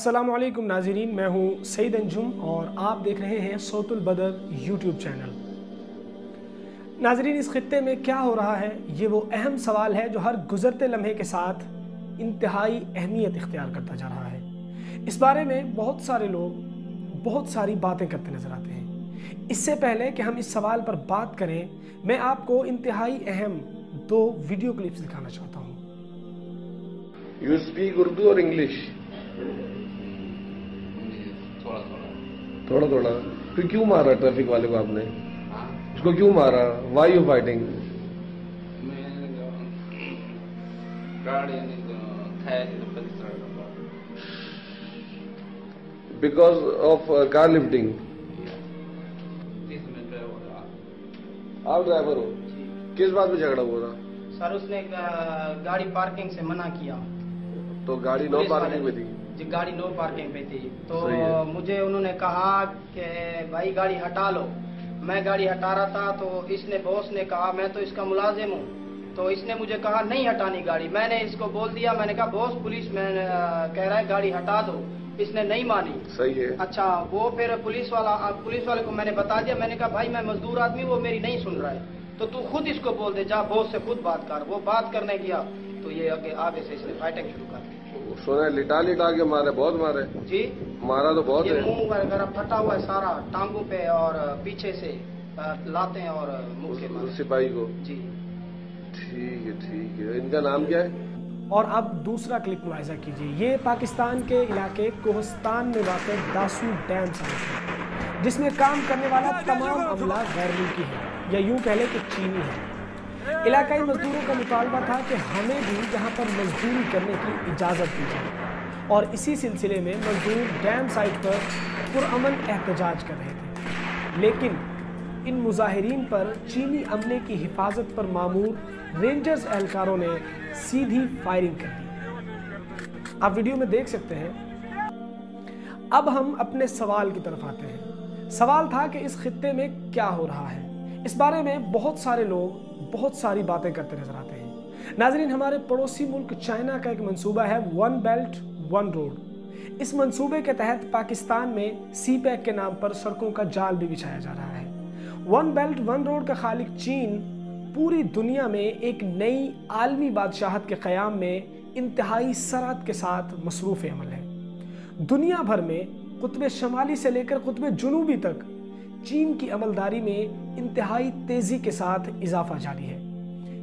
अस्सलामुअलैकुम नाज़रीन, मैं हूँ सईद अंजुम और आप देख रहे हैं सौतुल बदर यूट्यूब चैनल। नाज़रीन, इस खित्ते में क्या हो रहा है, ये वो अहम सवाल है जो हर गुज़रते लम्हे के साथ इंतहाई अहमियत इख्तियार करता जा रहा है। इस बारे में बहुत सारे लोग बहुत सारी बातें करते नज़र आते हैं। इससे पहले कि हम इस सवाल पर बात करें, मैं आपको इंतहाई अहम दो वीडियो क्लिप्स दिखाना चाहता हूँ। You speak Urdu or English? थोड़ा थोड़ा। फिर क्यों मारा ट्रैफिक वाले को आपने? उसको क्यों मारा? Why you fighting? Because of car lifting. आप ड्राइवर हो? किस बात पे झगड़ा हुआ था? सर, उसने गाड़ी पार्किंग से मना किया। तो गाड़ी नो पार्किंग पे थी? जी, गाड़ी नो पार्किंग पे थी। तो मुझे उन्होंने कहा कि भाई गाड़ी हटा लो। मैं गाड़ी हटा रहा था तो इसने बॉस ने कहा मैं तो इसका मुलाजिम हूँ, तो इसने मुझे कहा नहीं हटानी गाड़ी। मैंने इसको बोल दिया, मैंने कहा बॉस पुलिस में कह रहा है गाड़ी हटा दो। इसने नहीं मानी। सही है। अच्छा, वो फिर पुलिस वाले को मैंने बता दिया। मैंने कहा भाई मैं मजदूर आदमी, वो मेरी नहीं सुन रहा है, तो तू खुद इसको बोल दे, जा बॉस से खुद बात कर। वो बात करने गया तो ये आगे से इसने फाइटिंग शुरू कर दी। सोना लिटा के मारे, बहुत मारे जी, मारा तो बहुत है। मुंह वगैरह फटा हुआ है सारा, टांगों पे और पीछे से लाते हैं और मुंह के मारे सिपाही को। जी ठीक है। इनका नाम क्या है? और अब दूसरा क्लिप मुलाहिजा कीजिए। ये पाकिस्तान के इलाके कोहस्तान में वाक़ दासू डैम साइट है, जिसमें काम करने वाला तमाम अमला गैर मुल्की है, या यूं कह लें कि चीनी है। इलाकाई मजदूरों का मुतालबा था कि हमें भी यहाँ पर मजदूरी करने की इजाज़त दी जाए, और इसी सिलसिले में मजदूर डैम साइट पर पुरअमन एहतजाज कर रहे थे। लेकिन इन मुजाहिरीन पर चीनी अमले की हिफाजत पर मामूर रेंजर्स एहलकारों ने सीधी फायरिंग कर दी। आप वीडियो में देख सकते हैं। अब हम अपने सवाल की तरफ आते हैं। सवाल था कि इस खित्ते में क्या हो रहा है। इस बारे में बहुत सारे लोग बहुत सारी बातें करते नजर आते हैं। नाज़रीन, हमारे पड़ोसी मुल्क चाइना का एक मंसूबा है वन बेल्ट वन रोड। इस मंसूबे के तहत पाकिस्तान में सी पैक के नाम पर सड़कों का जाल भी बिछाया जा रहा है। वन बेल्ट वन रोड का खालिक चीन पूरी दुनिया में एक नई आलमी बादशाहत के क़याम में इंतहाई सराहत के साथ मसरूफ़ अमल है। दुनिया भर में कुतुब शमाली से लेकर कुतुब जुनूबी तक चीन की अमलदारी में इंतहाई तेज़ी के साथ इजाफा जारी है।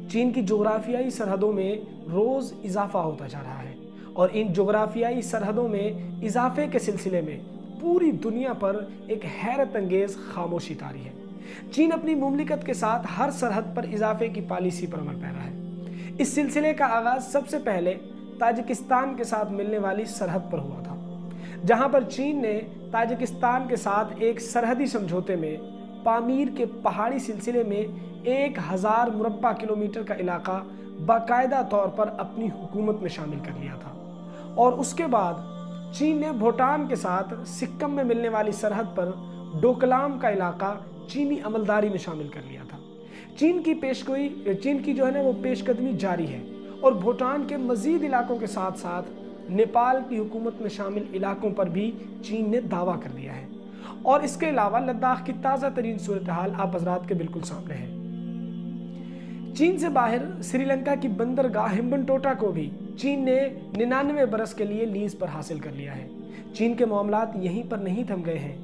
चीन की जोग्राफियाई सरहदों में रोज़ इजाफा होता जा रहा है, और इन जोग्राफियाई सरहदों में इजाफे के सिलसिले में पूरी दुनिया पर एक हैरत अंगेज़ खामोशी तारी है। चीन अपनी मुमलिकत के साथ हर सरहद पर इजाफे की पॉलिसी पर अमल पैरा है। इस सिलसिले का आगाज़ सबसे पहले ताजिकिस्तान के साथ मिलने वाली सरहद पर हुआ था, जहां पर चीन ने ताजिकिस्तान के साथ एक सरहदी समझौते में पामीर के पहाड़ी सिलसिले में 1000 मुरब्बा किलोमीटर का इलाका बाकायदा तौर पर अपनी हुकूमत में शामिल कर लिया था। और उसके बाद चीन ने भूटान के साथ सिक्किम में मिलने वाली सरहद पर डोकलाम का इलाका चीनी अमलदारी में शामिल कर लिया था। चीन की जो है ना वो पेशकदमी जारी है, और भूटान के मजीद इलाकों के साथ साथ नेपाल की हुकूमत में शामिल इलाकों पर भी चीन ने दावा कर दिया है। और इसके अलावा लद्दाख की ताज़ा तरीन सूरत हाल आप हजरात के बिल्कुल सामने है। चीन से बाहर श्रीलंका की बंदरगाह हिम्बनटोटा को भी चीन ने 99 बरस के लिए लीज पर हासिल कर लिया है। चीन के मामलात यहीं पर नहीं थम गए हैं।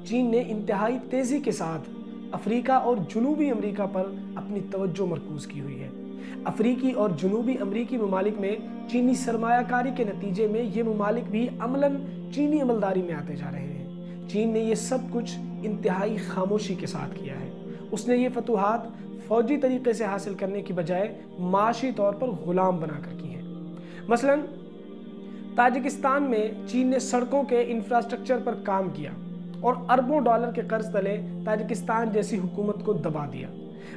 चीन ने इंतहाई तेज़ी के साथ अफ्रीका और जनूबी अमरीका पर अपनी तवज्जो मरकूज की हुई है। अफ्रीकी और जनूबी अमरीकी ममालिक में चीनी सरमायाकारी के नतीजे में ये ममालिक भी अमलन चीनी अमलदारी में आते जा रहे हैं। चीन ने ये सब कुछ इंतहाई खामोशी के साथ किया है। उसने ये फतूहात फौजी तरीके से हासिल करने की बजाय माशी तौर पर गुलाम बनाकर की है। मसलन ताजिकिस्तान में चीन ने सड़कों के इंफ्रास्ट्रक्चर पर काम किया और अरबों डॉलर के कर्ज तले ताजिकिस्तान जैसी हुकूमत को दबा दिया।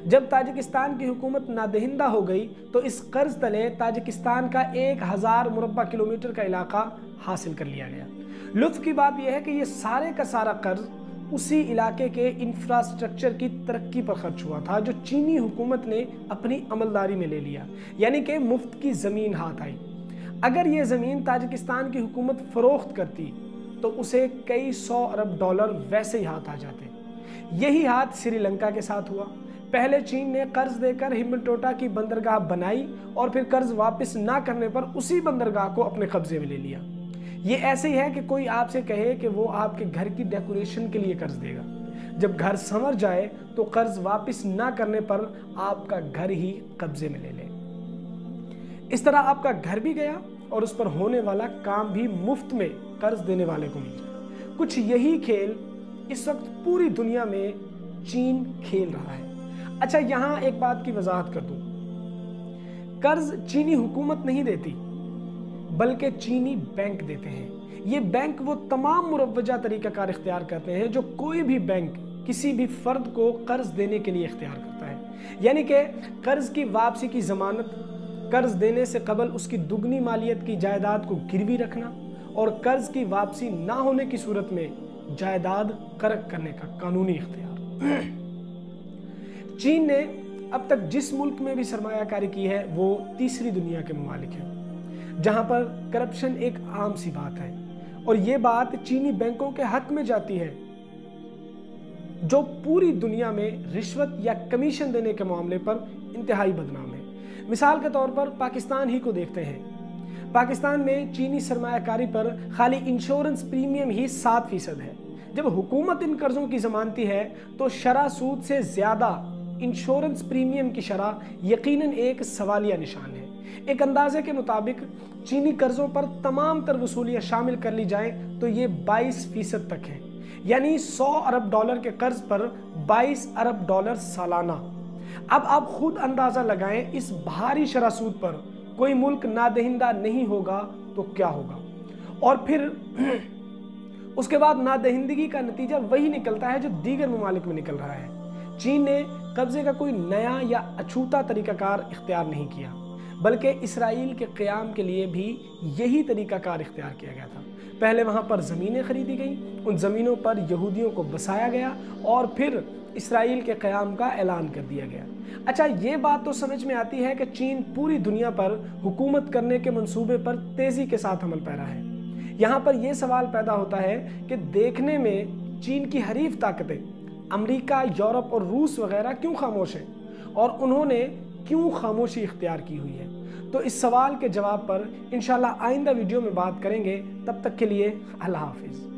जब ताजिकिस्तान की हुकूमत नादहिंदा हो गई तो इस कर्ज तले ताजिकिस्तान का 1000 मुरब्बा किलोमीटर का इलाका हासिल कर लिया गया। लुत्फ की बात यह है कि ये सारे का सारा कर्ज उसी इलाके के इंफ्रास्ट्रक्चर की तरक्की पर खर्च हुआ था जो चीनी हुकूमत ने अपनी अमलदारी में ले लिया, यानी कि मुफ्त की ज़मीन हाथ आई। अगर ये ज़मीन ताजिकिस्तान की हुकूमत फ़रोख्त करती तो उसे कई 100 अरब डॉलर वैसे ही हाथ आ जाते। यही हाथ श्रीलंका के साथ हुआ। पहले चीन ने कर्ज देकर हिम्बनटोटा की बंदरगाह बनाई और फिर कर्ज वापस ना करने पर उसी बंदरगाह को अपने कब्जे में ले लिया। ये ऐसे ही है कि कोई आपसे कहे कि वो आपके घर की डेकोरेशन के लिए कर्ज देगा, जब घर संवर जाए तो कर्ज वापस ना करने पर आपका घर ही कब्जे में ले ले। इस तरह आपका घर भी गया और उस पर होने वाला काम भी मुफ्त में कर्ज देने वाले को मिल जाए। कुछ यही खेल इस वक्त पूरी दुनिया में चीन खेल रहा है। अच्छा, यहां एक बात की वजाहत कर दूं, कर्ज चीनी हुकूमत नहीं देती बल्कि चीनी बैंक देते हैं। ये बैंक वो तमाम मुरव्वजा तरीक़ाकार इख्तियार करते हैं जो कोई भी बैंक किसी भी फर्द को कर्ज देने के लिए इख्तियार करता है। यानी कि कर्ज की वापसी की जमानत, कर्ज देने से कबल उसकी दुगनी मालियत की जायदाद को गिरवी रखना और कर्ज की वापसी ना होने की सूरत में जायदाद कर्क करने का कानूनी इख्तियार। चीन ने अब तक जिस मुल्क में भी सरमायाकारी की है वो तीसरी दुनिया के ममालिक हैं, जहां पर करप्शन एक आम सी बात है और ये बात चीनी बैंकों के हक में जाती है जो पूरी दुनिया में रिश्वत या कमीशन देने के मामले पर इंतहाई बदनाम है। मिसाल के तौर पर पाकिस्तान ही को देखते हैं। पाकिस्तान में चीनी सरमायाकारी पर खाली इंश्योरेंस प्रीमियम ही 7% है। जब हुकूमत इन कर्जों की जमानती है तो शरह सूद से ज्यादा इंश्योरेंस प्रीमियम की शरह यकीनन एक सवालिया निशान है। एक अंदाजे के मुताबिक चीनी कर्जों पर तमाम तर वसूलियां शामिल कर ली जाएं तो ये 22% तक है, यानी 100 अरब डॉलर के कर्ज पर 22 अरब डॉलर सालाना। अब आप खुद अंदाजा लगाएं, इस भारी शरह सूद पर कोई मुल्क नादहिंदा नहीं होगा तो क्या होगा। और फिर उसके बाद नादहिंदगी का नतीजा वही निकलता है जो दीगर ममालिक में निकल रहा है। चीन ने कब्जे का कोई नया या अछूता तरीकाकार इख्तियार नहीं किया, बल्कि इसराइल के क़याम के लिए भी यही तरीकाकार इख्तियार किया गया था। पहले वहाँ पर ज़मीनें खरीदी गई, उन ज़मीनों पर यहूदियों को बसाया गया और फिर इसराइल के क़याम का ऐलान कर दिया गया। अच्छा, ये बात तो समझ में आती है कि चीन पूरी दुनिया पर हुकूमत करने के मंसूबे पर तेज़ी के साथ अमल पैरा है। यहाँ पर यह सवाल पैदा होता है कि देखने में चीन की हरीफ ताकतें अमेरिका, यूरोप और रूस वगैरह क्यों खामोश हैं और उन्होंने क्यों खामोशी इख्तियार की हुई है। तो इस सवाल के जवाब पर इंशाल्लाह आइंदा वीडियो में बात करेंगे। तब तक के लिए अल्लाह हाफिज़।